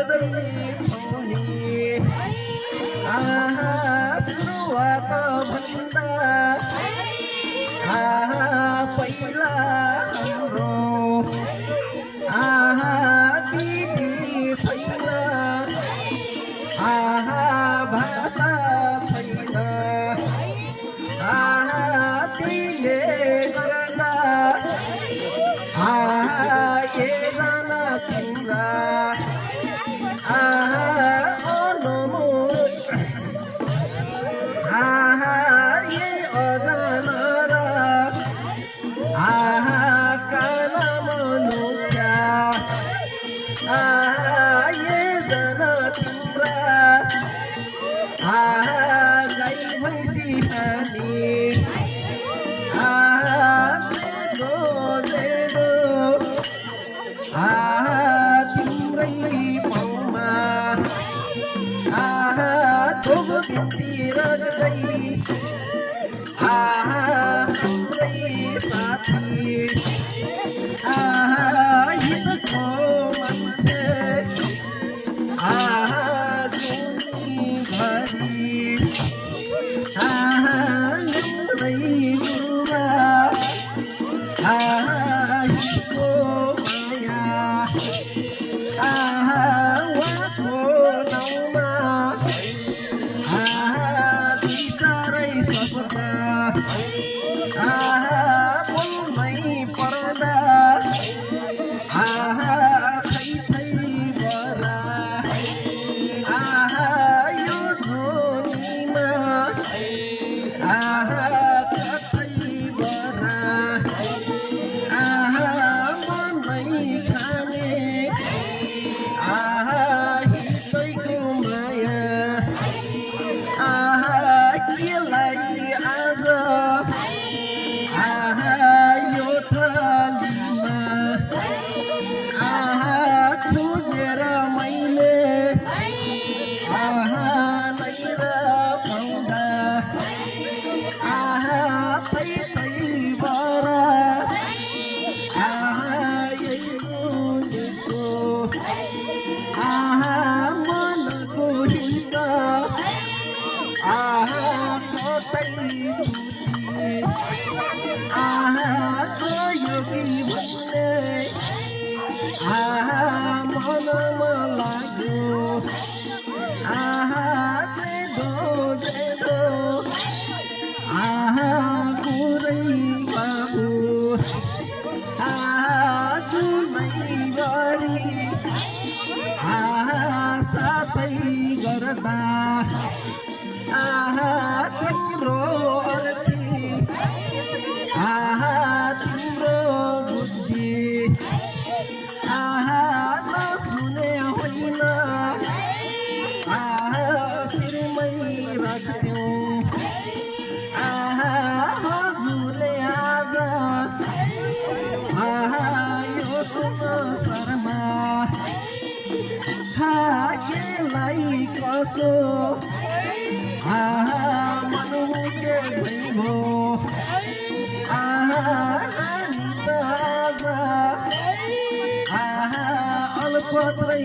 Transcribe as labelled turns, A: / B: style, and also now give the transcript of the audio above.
A: गर्दै छौनी सुरुवात भन्दा पहिला हाम्रो दिदी छैन भाषा छैन तिमीले गर्दा के जान तिम्रा ये अजान र काला मनुष्य ये जान तिम्रा गाई भैँसी पानी तिम्रै पाउमा थोग बिन्ती रग्दै हाम्रै साथी हितको मान्छे जुनीभरि हाम्रै गुरुमा हितको माया उहाँको नाउँमा बिचारै सपना बोल्नै पर्दा खै बरा यो ध्वनिमा कतै बरा मनै खाने हितैको माया केलाई आज यो थालीमा खोजेर मैले लैर पाउँदा तै बरा यही मुनिको मनको हित कतै दुखी योगी भन्ने मनमा लाग्यो जेदो कुरै बाबु जुनैभरि साथै गर्दा तिम्रो अर्थी तिम्रो बुद्धि नसुने होइन शिरमै राख्यौ हजुरले आज यो संसारमा केलाई कसो मनुके भइभो नानी त आज अल्पत्रै